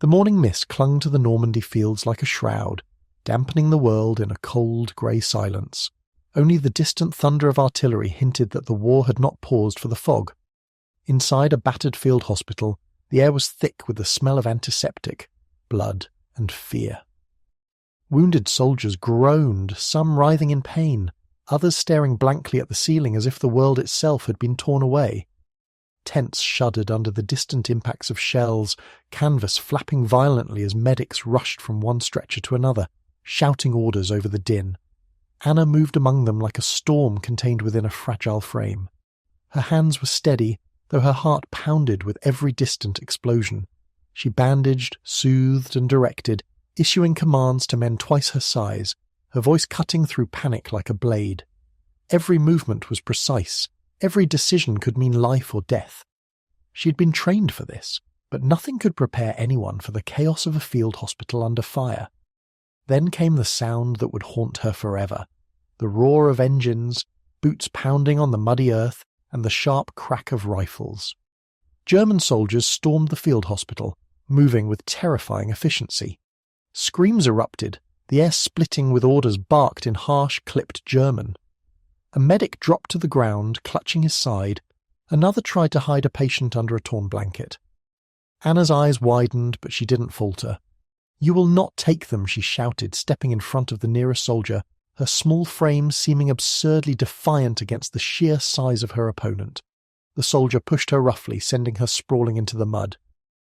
The morning mist clung to the Normandy fields like a shroud, dampening the world in a cold, grey silence. Only the distant thunder of artillery hinted that the war had not paused for the fog. Inside a battered field hospital, the air was thick with the smell of antiseptic, blood, and fear. Wounded soldiers groaned, some writhing in pain, others staring blankly at the ceiling as if the world itself had been torn away. Tents shuddered under the distant impacts of shells, canvas flapping violently as medics rushed from one stretcher to another, shouting orders over the din. Anna moved among them like a storm contained within a fragile frame. Her hands were steady, though her heart pounded with every distant explosion. She bandaged, soothed, and directed, issuing commands to men twice her size, her voice cutting through panic like a blade. Every movement was precise. Every decision could mean life or death. She had been trained for this, but nothing could prepare anyone for the chaos of a field hospital under fire. Then came the sound that would haunt her forever, the roar of engines, boots pounding on the muddy earth, and the sharp crack of rifles. German soldiers stormed the field hospital, moving with terrifying efficiency. Screams erupted, the air splitting with orders barked in harsh, clipped German. A medic dropped to the ground, clutching his side. Another tried to hide a patient under a torn blanket. Anna's eyes widened, but she didn't falter. "You will not take them," she shouted, stepping in front of the nearest soldier, her small frame seeming absurdly defiant against the sheer size of her opponent. The soldier pushed her roughly, sending her sprawling into the mud.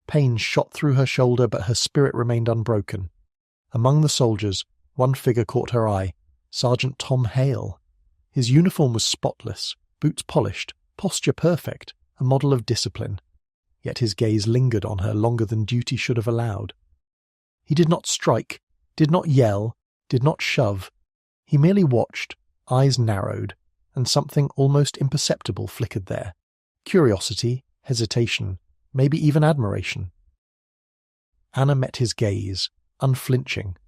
Pain shot through her shoulder, but her spirit remained unbroken. Among the soldiers, one figure caught her eye, Sergeant Tom Hale. His uniform was spotless, boots polished, posture perfect, a model of discipline. Yet his gaze lingered on her longer than duty should have allowed. He did not strike, did not yell, did not shove. He merely watched, eyes narrowed, and something almost imperceptible flickered there. Curiosity, hesitation, maybe even admiration. Anna met his gaze, unflinching,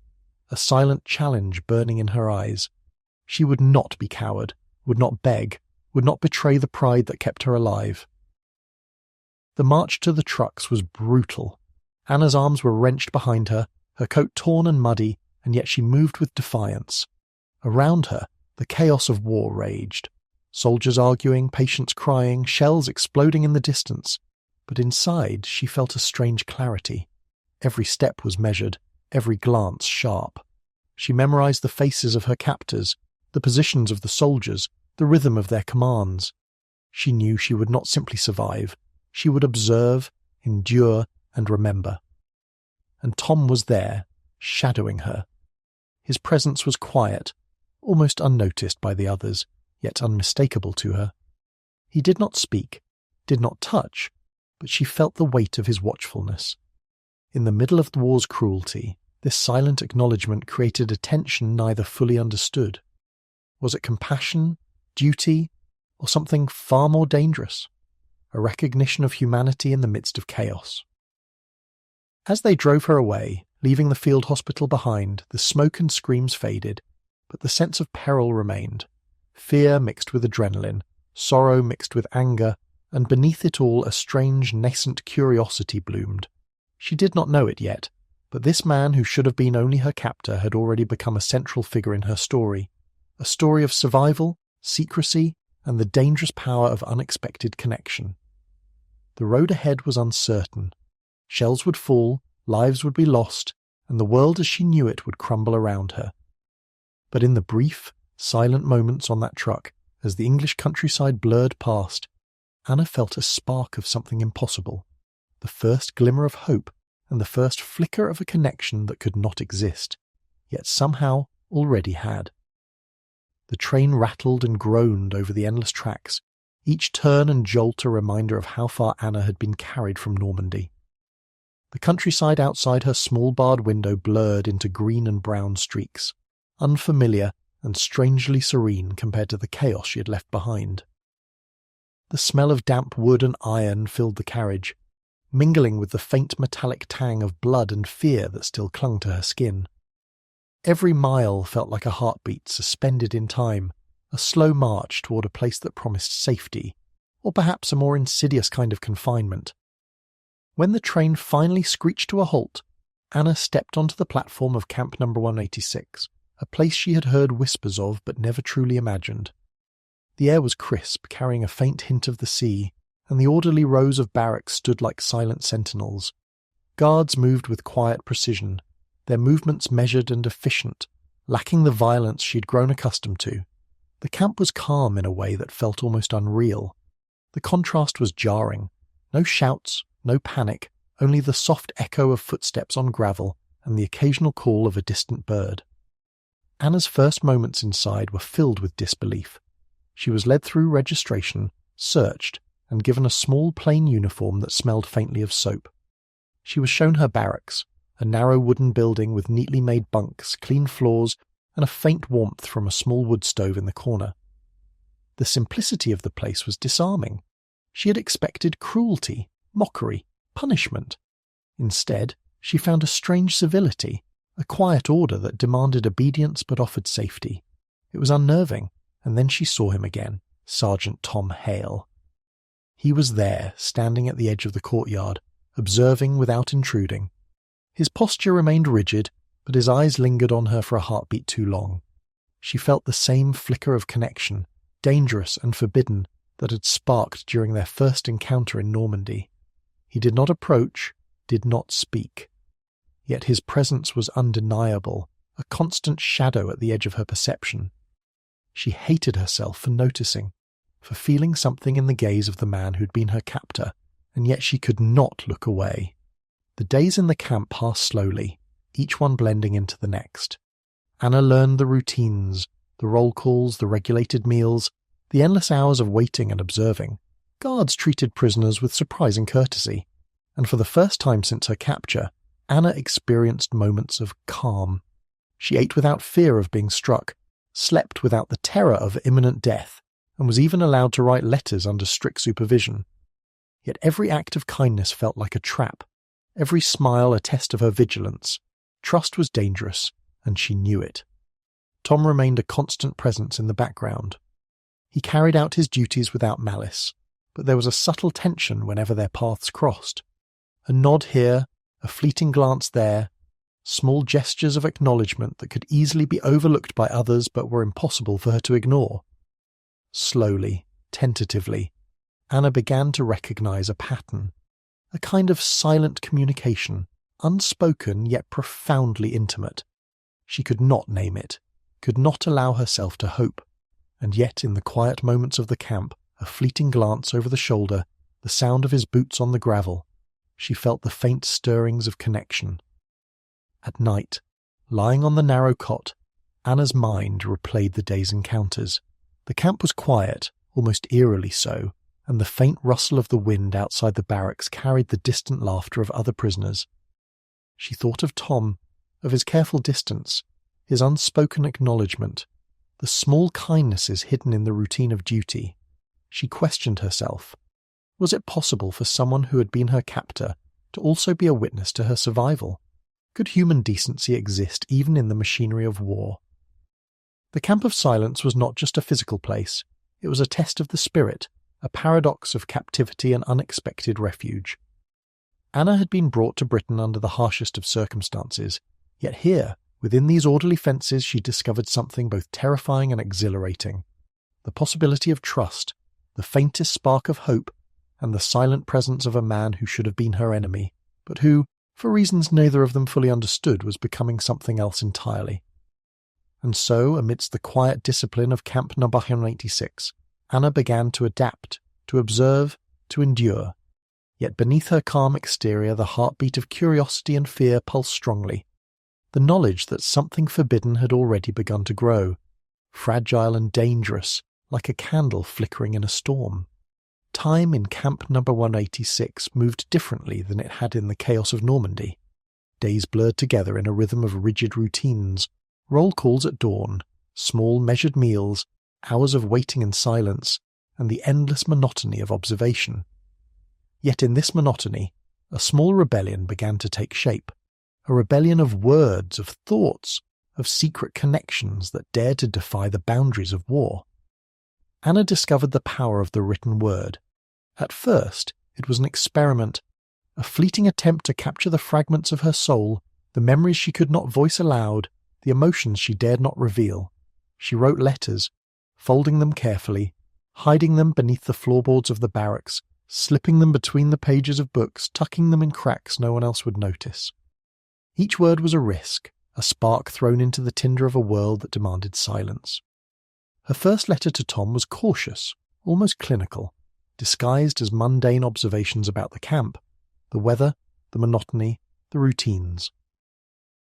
a silent challenge burning in her eyes. She would not be coward, would not beg, would not betray the pride that kept her alive. The march to the trucks was brutal. Anna's arms were wrenched behind her, her coat torn and muddy, and yet she moved with defiance. Around her, the chaos of war raged. Soldiers arguing, patients crying, shells exploding in the distance. But inside she felt a strange clarity. Every step was measured, every glance sharp. She memorized the faces of her captors, the positions of the soldiers, the rhythm of their commands. She knew she would not simply survive. She would observe, endure, and remember. And Tom was there, shadowing her. His presence was quiet, almost unnoticed by the others, yet unmistakable to her. He did not speak, did not touch, but she felt the weight of his watchfulness. In the middle of the war's cruelty, this silent acknowledgement created a tension neither fully understood. Was it compassion, duty, or something far more dangerous? A recognition of humanity in the midst of chaos. As they drove her away, leaving the field hospital behind, the smoke and screams faded, but the sense of peril remained. Fear mixed with adrenaline, sorrow mixed with anger, and beneath it all a strange nascent curiosity bloomed. She did not know it yet, but this man who should have been only her captor had already become a central figure in her story. A story of survival, secrecy, and the dangerous power of unexpected connection. The road ahead was uncertain. Shells would fall, lives would be lost, and the world as she knew it would crumble around her. But in the brief, silent moments on that truck, as the English countryside blurred past, Anna felt a spark of something impossible, the first glimmer of hope and the first flicker of a connection that could not exist, yet somehow already had. The train rattled and groaned over the endless tracks, each turn and jolt a reminder of how far Anna had been carried from Normandy. The countryside outside her small barred window blurred into green and brown streaks, unfamiliar and strangely serene compared to the chaos she had left behind. The smell of damp wood and iron filled the carriage, mingling with the faint metallic tang of blood and fear that still clung to her skin. Every mile felt like a heartbeat suspended in time, a slow march toward a place that promised safety, or perhaps a more insidious kind of confinement. When the train finally screeched to a halt, Anna stepped onto the platform of Camp Number 186, a place she had heard whispers of but never truly imagined. The air was crisp, carrying a faint hint of the sea, and the orderly rows of barracks stood like silent sentinels. Guards moved with quiet precision, their movements measured and efficient, lacking the violence she'd grown accustomed to. The camp was calm in a way that felt almost unreal. The contrast was jarring. No shouts, no panic, only the soft echo of footsteps on gravel and the occasional call of a distant bird. Anna's first moments inside were filled with disbelief. She was led through registration, searched, and given a small plain uniform that smelled faintly of soap. She was shown her barracks, a narrow wooden building with neatly made bunks, clean floors, and a faint warmth from a small wood stove in the corner. The simplicity of the place was disarming. She had expected cruelty, mockery, punishment. Instead, she found a strange civility, a quiet order that demanded obedience but offered safety. It was unnerving, and then she saw him again, Sergeant Tom Hale. He was there, standing at the edge of the courtyard, observing without intruding. His posture remained rigid, but his eyes lingered on her for a heartbeat too long. She felt the same flicker of connection, dangerous and forbidden, that had sparked during their first encounter in Normandy. He did not approach, did not speak. Yet his presence was undeniable, a constant shadow at the edge of her perception. She hated herself for noticing, for feeling something in the gaze of the man who'd been her captor, and yet she could not look away. The days in the camp passed slowly, each one blending into the next. Anna learned the routines, the roll calls, the regulated meals, the endless hours of waiting and observing. Guards treated prisoners with surprising courtesy, and for the first time since her capture, Anna experienced moments of calm. She ate without fear of being struck, slept without the terror of imminent death, and was even allowed to write letters under strict supervision. Yet every act of kindness felt like a trap, every smile a test of her vigilance. Trust was dangerous, and she knew it. Tom remained a constant presence in the background. He carried out his duties without malice, but there was a subtle tension whenever their paths crossed. A nod here, a fleeting glance there, small gestures of acknowledgement that could easily be overlooked by others but were impossible for her to ignore. Slowly, tentatively, Anna began to recognize a pattern, a kind of silent communication, unspoken yet profoundly intimate. She could not name it, could not allow herself to hope, and yet in the quiet moments of the camp, a fleeting glance over the shoulder, the sound of his boots on the gravel, she felt the faint stirrings of connection. At night, lying on the narrow cot, Anna's mind replayed the day's encounters. The camp was quiet, almost eerily so, and the faint rustle of the wind outside the barracks carried the distant laughter of other prisoners. She thought of Tom, of his careful distance, his unspoken acknowledgement, the small kindnesses hidden in the routine of duty. She questioned herself. Was it possible for someone who had been her captor to also be a witness to her survival? Could human decency exist even in the machinery of war? The Camp of Silence was not just a physical place. It was a test of the spirit, a paradox of captivity and unexpected refuge. Anna had been brought to Britain under the harshest of circumstances, yet here, within these orderly fences, she discovered something both terrifying and exhilarating. The possibility of trust, the faintest spark of hope, and the silent presence of a man who should have been her enemy, but who, for reasons neither of them fully understood, was becoming something else entirely. And so, amidst the quiet discipline of Camp Number 186, Anna began to adapt, to observe, to endure. Yet beneath her calm exterior the heartbeat of curiosity and fear pulsed strongly. The knowledge that something forbidden had already begun to grow, fragile and dangerous, like a candle flickering in a storm. Time in Camp Number 186 moved differently than it had in the chaos of Normandy. Days blurred together in a rhythm of rigid routines, roll calls at dawn, small measured meals, hours of waiting and silence, and the endless monotony of observation. Yet in this monotony, a small rebellion began to take shape, a rebellion of words, of thoughts, of secret connections that dared to defy the boundaries of war. Anna discovered the power of the written word. At first, it was an experiment, A fleeting attempt to capture the fragments of her soul, the memories she could not voice aloud, the emotions she dared not reveal. She wrote letters, folding them carefully, hiding them beneath the floorboards of the barracks, slipping them between the pages of books, tucking them in cracks no one else would notice. Each word was a risk, a spark thrown into the tinder of a world that demanded silence. Her first letter to Tom was cautious, almost clinical, disguised as mundane observations about the camp, the weather, the monotony, the routines.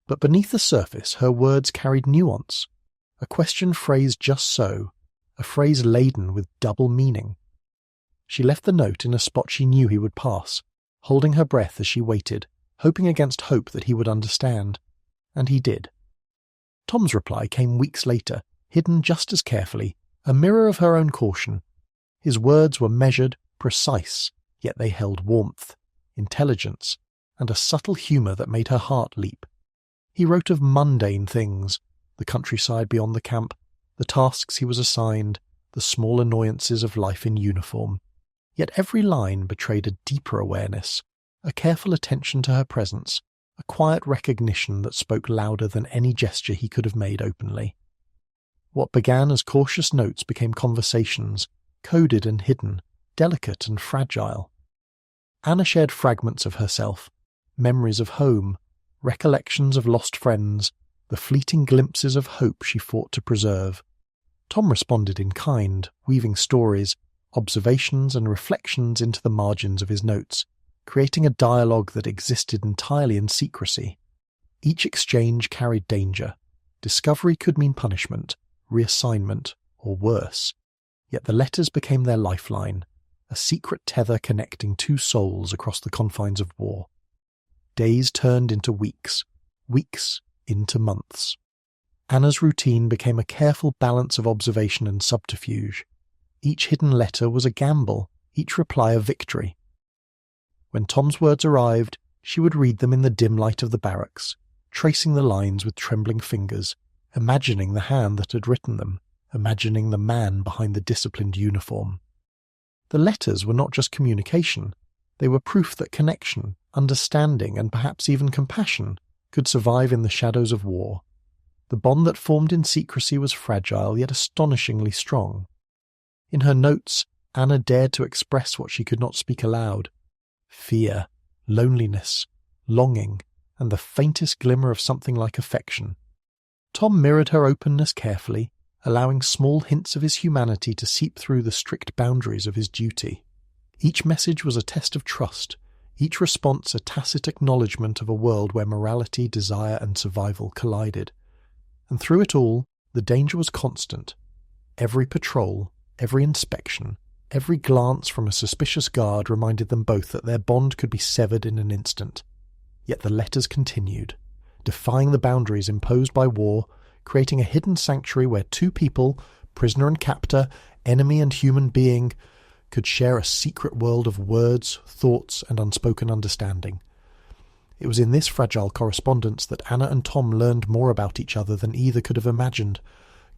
But beneath the surface her words carried nuance, a question phrased just so, a phrase laden with double meaning. She left the note in a spot she knew he would pass, holding her breath as she waited, hoping against hope that he would understand. And he did. Tom's reply came weeks later, hidden just as carefully, a mirror of her own caution. His words were measured, precise, yet they held warmth, intelligence, and a subtle humour that made her heart leap. He wrote of mundane things, the countryside beyond the camp, the tasks he was assigned, the small annoyances of life in uniform. Yet every line betrayed a deeper awareness, a careful attention to her presence, a quiet recognition that spoke louder than any gesture he could have made openly. What began as cautious notes became conversations, coded and hidden, delicate and fragile. Anna shared fragments of herself, memories of home, recollections of lost friends, the fleeting glimpses of hope she fought to preserve. Tom responded in kind, weaving stories, observations and reflections into the margins of his notes, creating a dialogue that existed entirely in secrecy. Each exchange carried danger. Discovery could mean punishment, reassignment, or worse. Yet the letters became their lifeline, a secret tether connecting two souls across the confines of war. Days turned into weeks, weeks into months. Anna's routine became a careful balance of observation and subterfuge. Each hidden letter was a gamble, each reply a victory. When Tom's words arrived, she would read them in the dim light of the barracks, tracing the lines with trembling fingers, imagining the hand that had written them, imagining the man behind the disciplined uniform. The letters were not just communication, they were proof that connection, understanding, and perhaps even compassion could survive in the shadows of war. The bond that formed in secrecy was fragile yet astonishingly strong. In her notes, Anna dared to express what she could not speak aloud: fear, loneliness, longing, and the faintest glimmer of something like affection. Tom mirrored her openness carefully, allowing small hints of his humanity to seep through the strict boundaries of his duty. Each message was a test of trust, each response a tacit acknowledgement of a world where morality, desire, and survival collided. And through it all, the danger was constant. Every patrol, every inspection, every glance from a suspicious guard reminded them both that their bond could be severed in an instant. Yet the letters continued, defying the boundaries imposed by war, creating a hidden sanctuary where two people, prisoner and captor, enemy and human being, could share a secret world of words, thoughts, and unspoken understanding. It was in this fragile correspondence that Anna and Tom learned more about each other than either could have imagined.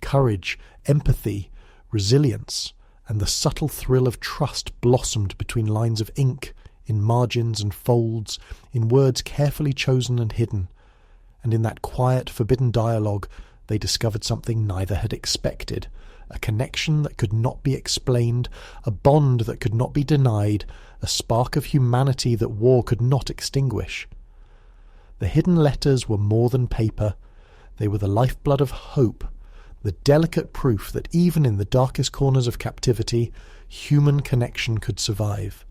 Courage, empathy, resilience, and the subtle thrill of trust blossomed between lines of ink, in margins and folds, in words carefully chosen and hidden. And in that quiet, forbidden dialogue, they discovered something neither had expected, a connection that could not be explained, a bond that could not be denied, a spark of humanity that war could not extinguish. The hidden letters were more than paper. They were the lifeblood of hope, the delicate proof that even in the darkest corners of captivity, human connection could survive.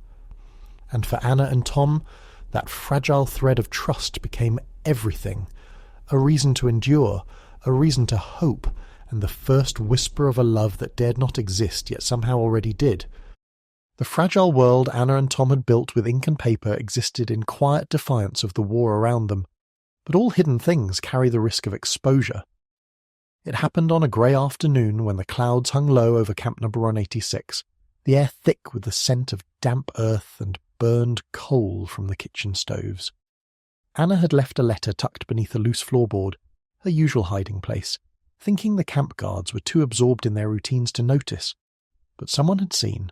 And for Anna and Tom, that fragile thread of trust became everything, a reason to endure, a reason to hope, and the first whisper of a love that dared not exist yet somehow already did. The fragile world Anna and Tom had built with ink and paper existed in quiet defiance of the war around them, but all hidden things carry the risk of exposure. It happened on a grey afternoon when the clouds hung low over Camp No. 186, the air thick with the scent of damp earth and burned coal from the kitchen stoves. Anna had left a letter tucked beneath a loose floorboard, her usual hiding place, thinking the camp guards were too absorbed in their routines to notice. But someone had seen.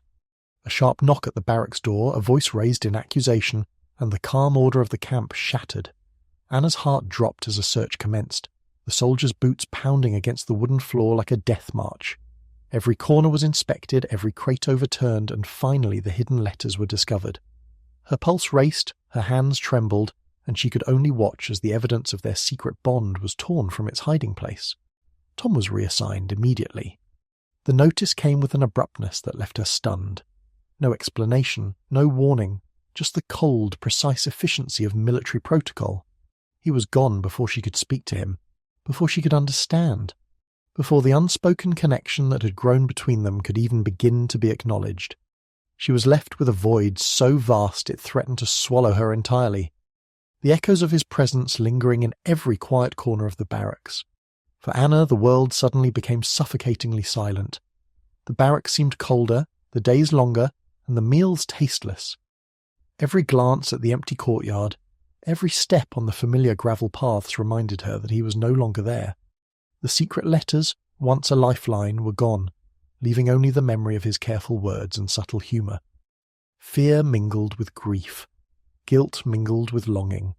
A sharp knock at the barracks door, a voice raised in accusation, and the calm order of the camp shattered. Anna's heart dropped as a search commenced, the soldiers' boots pounding against the wooden floor like a death march. Every corner was inspected, every crate overturned, and finally the hidden letters were discovered. Her pulse raced, her hands trembled, and she could only watch as the evidence of their secret bond was torn from its hiding place. Tom was reassigned immediately. The notice came with an abruptness that left her stunned. No explanation, no warning, just the cold, precise efficiency of military protocol. He was gone before she could speak to him, before she could understand, before the unspoken connection that had grown between them could even begin to be acknowledged. She was left with a void so vast it threatened to swallow her entirely, the echoes of his presence lingering in every quiet corner of the barracks. For Anna, the world suddenly became suffocatingly silent. The barracks seemed colder, the days longer, and the meals tasteless. Every glance at the empty courtyard, every step on the familiar gravel paths reminded her that he was no longer there. The secret letters, once a lifeline, were gone, leaving only the memory of his careful words and subtle humour. Fear mingled with grief. Guilt mingled with longing.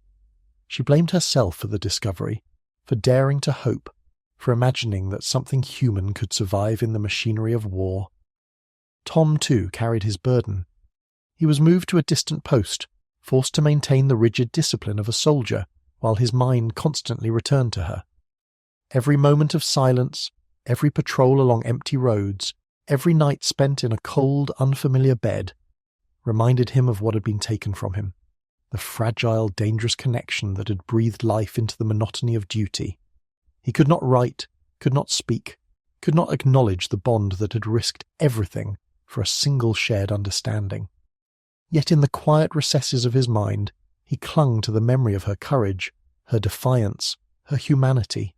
She blamed herself for the discovery, for daring to hope, for imagining that something human could survive in the machinery of war. Tom, too, carried his burden. He was moved to a distant post, forced to maintain the rigid discipline of a soldier, while his mind constantly returned to her. Every moment of silence, every patrol along empty roads, every night spent in a cold, unfamiliar bed, reminded him of what had been taken from him, the fragile, dangerous connection that had breathed life into the monotony of duty. He could not write, could not speak, could not acknowledge the bond that had risked everything for a single shared understanding. Yet in the quiet recesses of his mind, he clung to the memory of her courage, her defiance, her humanity.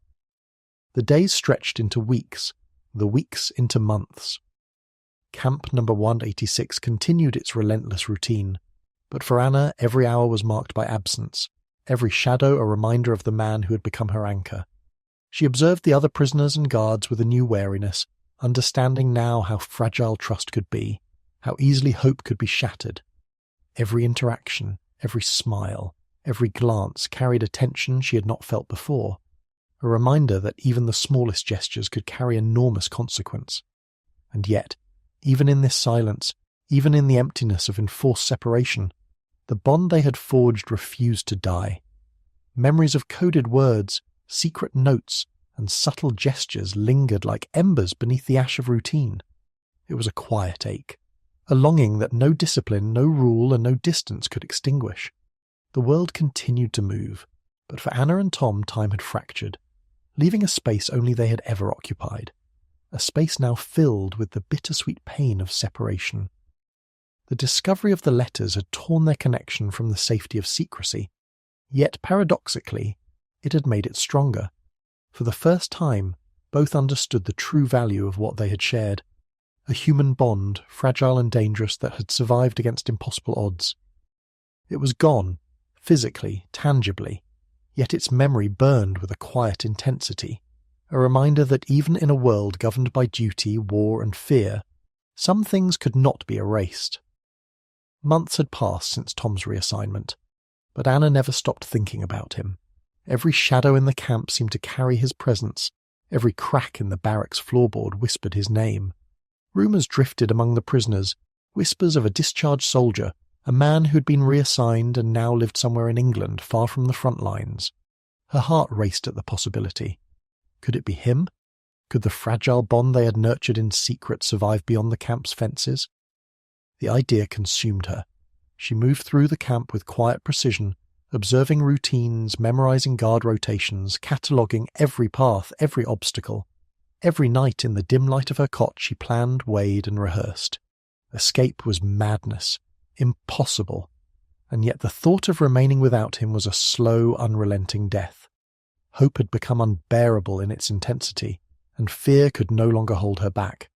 The days stretched into weeks, the weeks into months. Camp No. 186 continued its relentless routine, but for Anna every hour was marked by absence, every shadow a reminder of the man who had become her anchor. She observed the other prisoners and guards with a new wariness, understanding now how fragile trust could be, how easily hope could be shattered. Every interaction, every smile, every glance carried a tension she had not felt before, a reminder that even the smallest gestures could carry enormous consequence. And yet, even in this silence, even in the emptiness of enforced separation, the bond they had forged refused to die. Memories of coded words, secret notes, and subtle gestures lingered like embers beneath the ash of routine. It was a quiet ache, a longing that no discipline, no rule, and no distance could extinguish. The world continued to move, but for Anna and Tom time had fractured, leaving a space only they had ever occupied, a space now filled with the bittersweet pain of separation. The discovery of the letters had torn their connection from the safety of secrecy, yet paradoxically, it had made it stronger. For the first time, both understood the true value of what they had shared, a human bond, fragile and dangerous, that had survived against impossible odds. It was gone, physically, tangibly, yet its memory burned with a quiet intensity, a reminder that even in a world governed by duty, war, and fear, some things could not be erased. Months had passed since Tom's reassignment, but Anna never stopped thinking about him. Every shadow in the camp seemed to carry his presence, every crack in the barracks floorboard whispered his name. Rumours drifted among the prisoners, whispers of a discharged soldier, a man who had been reassigned and now lived somewhere in England far from the front lines. Her heart raced at the possibility. Could it be him? Could the fragile bond they had nurtured in secret survive beyond the camp's fences? The idea consumed her. She moved through the camp with quiet precision, observing routines, memorizing guard rotations, cataloguing every path, every obstacle. Every night in the dim light of her cot she planned, weighed, and rehearsed. Escape was madness, impossible, and yet the thought of remaining without him was a slow, unrelenting death. Hope had become unbearable in its intensity, and fear could no longer hold her back.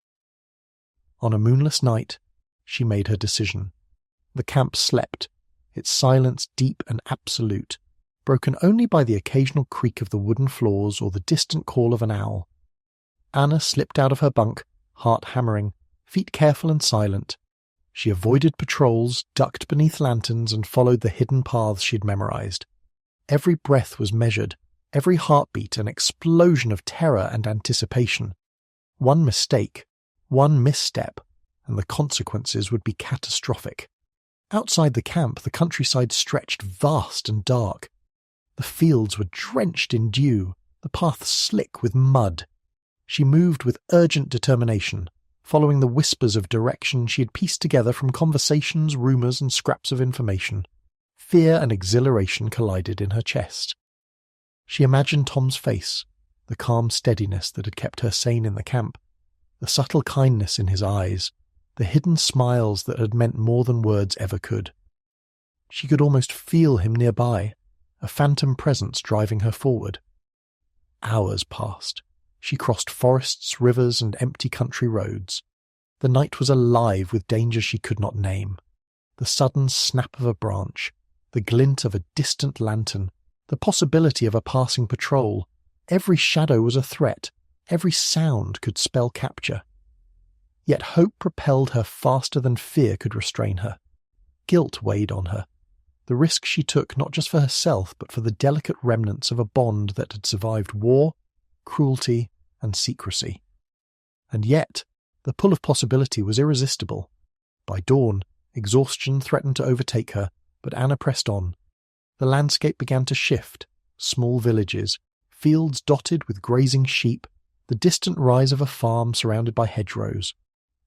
On a moonless night, she made her decision. The camp slept, its silence deep and absolute, broken only by the occasional creak of the wooden floors or the distant call of an owl. Anna slipped out of her bunk, heart hammering, feet careful and silent. She avoided patrols, ducked beneath lanterns, and followed the hidden paths she'd memorized. Every breath was measured, every heartbeat an explosion of terror and anticipation. One mistake, one misstep, and the consequences would be catastrophic. Outside the camp, the countryside stretched vast and dark. The fields were drenched in dew, the paths slick with mud. She moved with urgent determination, following the whispers of direction she had pieced together from conversations, rumours, and scraps of information. Fear and exhilaration collided in her chest. She imagined Tom's face, the calm steadiness that had kept her sane in the camp, the subtle kindness in his eyes, the hidden smiles that had meant more than words ever could. She could almost feel him nearby, a phantom presence driving her forward. Hours passed. She crossed forests, rivers, and empty country roads. The night was alive with dangers she could not name. The sudden snap of a branch, the glint of a distant lantern, the possibility of a passing patrol. Every shadow was a threat. Every sound could spell capture. Yet hope propelled her faster than fear could restrain her. Guilt weighed on her. The risk she took not just for herself, but for the delicate remnants of a bond that had survived war, cruelty, and secrecy. And yet, the pull of possibility was irresistible. By dawn, exhaustion threatened to overtake her, but Anna pressed on. The landscape began to shift. Small villages, fields dotted with grazing sheep, the distant rise of a farm surrounded by hedgerows.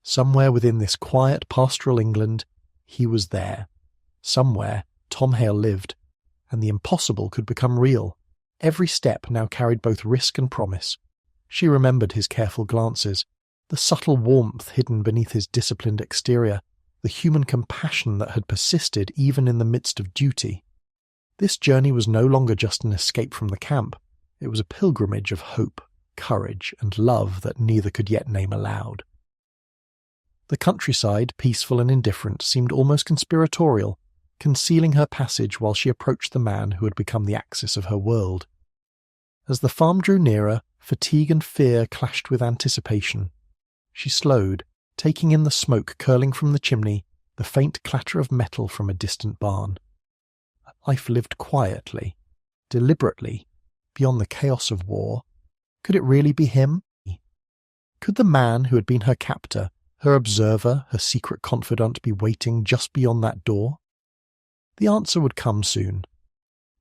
Somewhere within this quiet pastoral England, he was there. Somewhere, Tom Hale lived, and the impossible could become real. Every step now carried both risk and promise. She remembered his careful glances, the subtle warmth hidden beneath his disciplined exterior, the human compassion that had persisted even in the midst of duty. This journey was no longer just an escape from the camp. It was a pilgrimage of hope, courage, and love that neither could yet name aloud. The countryside, peaceful and indifferent, seemed almost conspiratorial, concealing her passage while she approached the man who had become the axis of her world. As the farm drew nearer, fatigue and fear clashed with anticipation. She slowed, taking in the smoke curling from the chimney, the faint clatter of metal from a distant barn. Life lived quietly, deliberately, beyond the chaos of war. Could it really be him? Could the man who had been her captor, her observer, her secret confidant be waiting just beyond that door? The answer would come soon.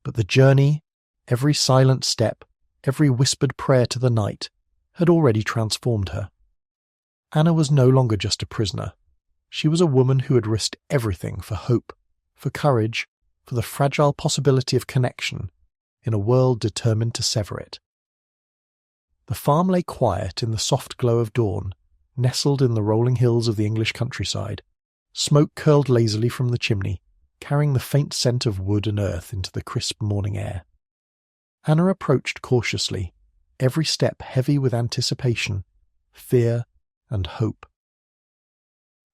But the journey, every silent step, every whispered prayer to the night, had already transformed her. Anna was no longer just a prisoner. She was a woman who had risked everything for hope, for courage, for the fragile possibility of connection, in a world determined to sever it. The farm lay quiet in the soft glow of dawn, nestled in the rolling hills of the English countryside. Smoke curled lazily from the chimney, carrying the faint scent of wood and earth into the crisp morning air. Anna approached cautiously, every step heavy with anticipation, fear, and hope.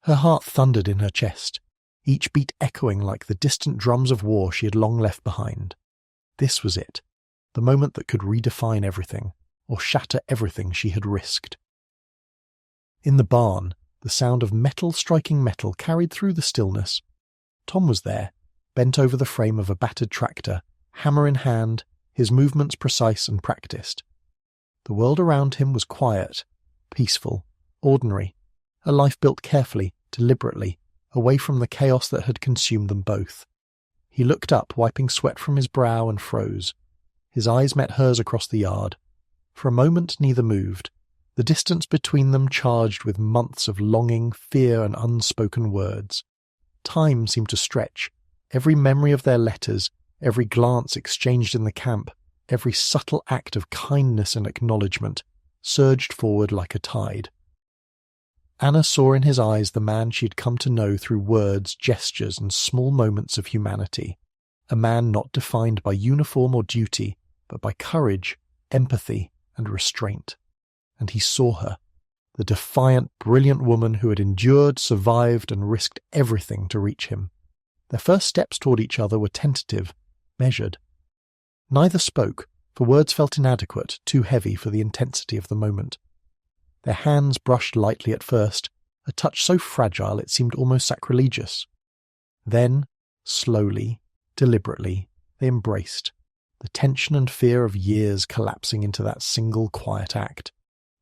Her heart thundered in her chest, each beat echoing like the distant drums of war she had long left behind. This was it, the moment that could redefine everything, or shatter everything she had risked. In the barn, the sound of metal striking metal carried through the stillness. Tom was there, bent over the frame of a battered tractor, hammer in hand, his movements precise and practiced. The world around him was quiet, peaceful, ordinary, a life built carefully, deliberately, away from the chaos that had consumed them both. He looked up, wiping sweat from his brow, and froze. His eyes met hers across the yard. For a moment neither moved, the distance between them charged with months of longing, fear, and unspoken words. Time seemed to stretch. Every memory of their letters, every glance exchanged in the camp, every subtle act of kindness and acknowledgement, surged forward like a tide. Anna saw in his eyes the man she had come to know through words, gestures, and small moments of humanity. A man not defined by uniform or duty, but by courage, empathy, and restraint. And he saw her, the defiant, brilliant woman who had endured, survived, and risked everything to reach him. Their first steps toward each other were tentative, measured. Neither spoke, for words felt inadequate, too heavy for the intensity of the moment. Their hands brushed lightly at first, a touch so fragile it seemed almost sacrilegious. Then, slowly, deliberately, they embraced, the tension and fear of years collapsing into that single quiet act.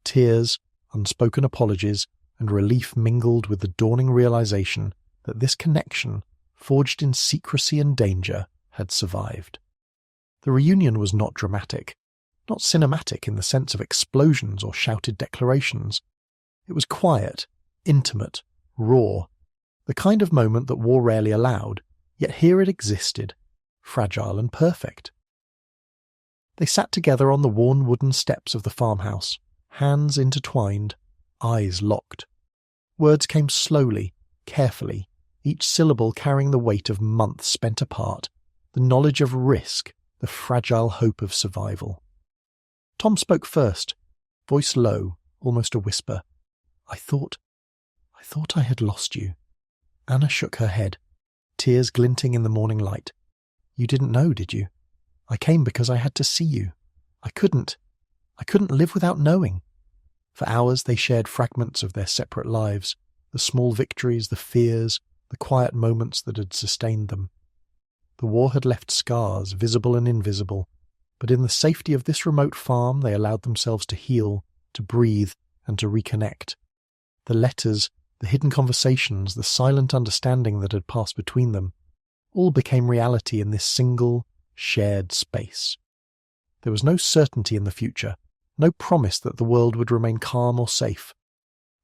Tears, unspoken apologies, and relief mingled with the dawning realization that this connection, forged in secrecy and danger, had survived. The reunion was not dramatic, not cinematic in the sense of explosions or shouted declarations. It was quiet, intimate, raw, the kind of moment that war rarely allowed, yet here it existed, fragile and perfect. They sat together on the worn wooden steps of the farmhouse, hands intertwined, eyes locked. Words came slowly, carefully, each syllable carrying the weight of months spent apart, the knowledge of risk, the fragile hope of survival. Tom spoke first, voice low, almost a whisper. I thought I had lost you. Anna shook her head, tears glinting in the morning light. You didn't know, did you? I came because I had to see you. I couldn't live without knowing. For hours they shared fragments of their separate lives, the small victories, the fears, the quiet moments that had sustained them. The war had left scars, visible and invisible, but in the safety of this remote farm they allowed themselves to heal, to breathe, and to reconnect. The letters, the hidden conversations, the silent understanding that had passed between them, all became reality in this single, shared space. There was no certainty in the future, no promise that the world would remain calm or safe.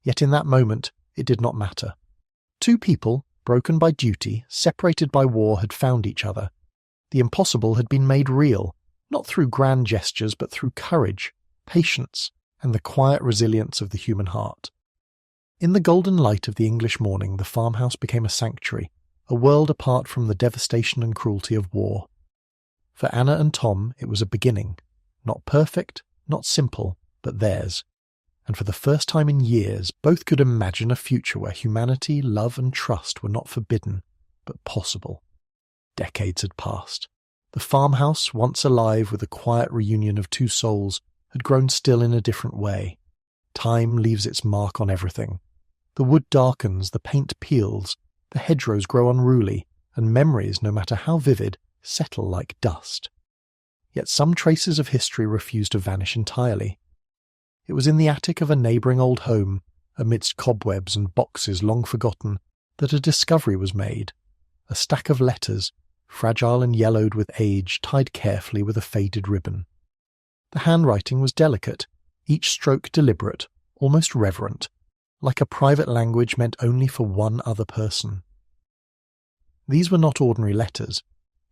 Yet in that moment, it did not matter. Two people, broken by duty, separated by war, had found each other. The impossible had been made real, not through grand gestures, but through courage, patience, and the quiet resilience of the human heart. In the golden light of the English morning, the farmhouse became a sanctuary, a world apart from the devastation and cruelty of war. For Anna and Tom, it was a beginning, not perfect, not simple, but theirs. And for the first time in years, both could imagine a future where humanity, love, and trust were not forbidden, but possible. Decades had passed. The farmhouse, once alive with a quiet reunion of two souls, had grown still in a different way. Time leaves its mark on everything. The wood darkens, the paint peels, the hedgerows grow unruly, and memories, no matter how vivid, settle like dust. Yet some traces of history refuse to vanish entirely. It was in the attic of a neighbouring old home, amidst cobwebs and boxes long forgotten, that a discovery was made. A stack of letters, fragile and yellowed with age, tied carefully with a faded ribbon. The handwriting was delicate, each stroke deliberate, almost reverent, like a private language meant only for one other person. These were not ordinary letters.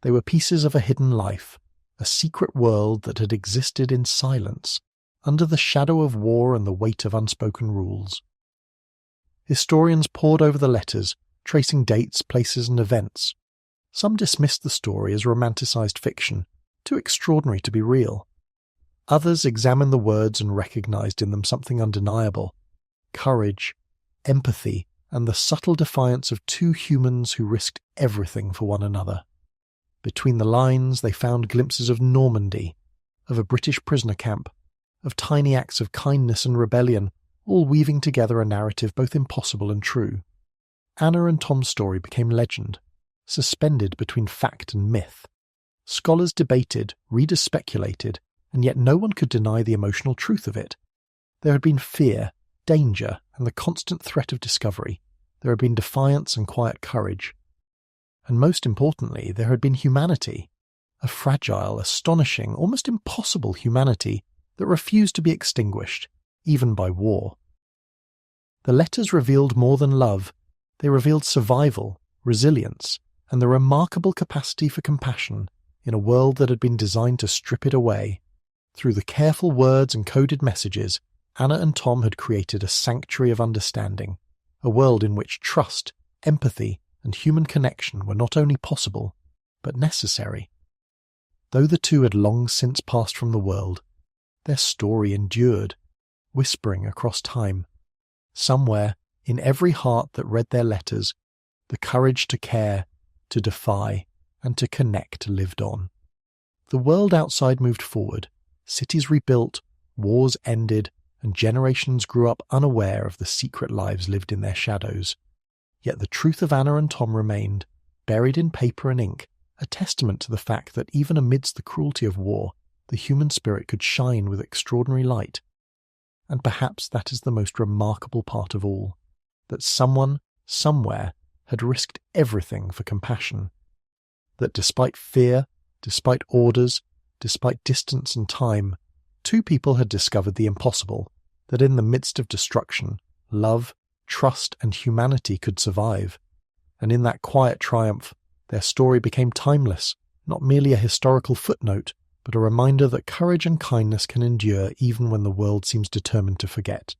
They were pieces of a hidden life, a secret world that had existed in silence, under the shadow of war and the weight of unspoken rules. Historians pored over the letters, tracing dates, places, and events. Some dismissed the story as romanticized fiction, too extraordinary to be real. Others examined the words and recognized in them something undeniable: courage, empathy, and the subtle defiance of two humans who risked everything for one another. Between the lines they found glimpses of Normandy, of a British prisoner camp, of tiny acts of kindness and rebellion, all weaving together a narrative both impossible and true. Anna and Tom's story became legend, suspended between fact and myth. Scholars debated, readers speculated, and yet no one could deny the emotional truth of it. There had been fear, danger, and the constant threat of discovery. There had been defiance and quiet courage. And most importantly, there had been humanity, a fragile, astonishing, almost impossible humanity that refused to be extinguished, even by war. The letters revealed more than love. They revealed survival, resilience, and the remarkable capacity for compassion in a world that had been designed to strip it away. Through the careful words and coded messages, Anna and Tom had created a sanctuary of understanding, a world in which trust, empathy, and human connection were not only possible, but necessary. Though the two had long since passed from the world, their story endured, whispering across time. Somewhere, in every heart that read their letters, the courage to care, to defy, and to connect lived on. The world outside moved forward, cities rebuilt, wars ended, and generations grew up unaware of the secret lives lived in their shadows. Yet the truth of Anna and Tom remained, buried in paper and ink, a testament to the fact that even amidst the cruelty of war, the human spirit could shine with extraordinary light. And perhaps that is the most remarkable part of all, that someone, somewhere, had risked everything for compassion. That despite fear, despite orders, despite distance and time, two people had discovered the impossible, that in the midst of destruction, love, trust and humanity could survive. And in that quiet triumph, their story became timeless, not merely a historical footnote, but a reminder that courage and kindness can endure even when the world seems determined to forget.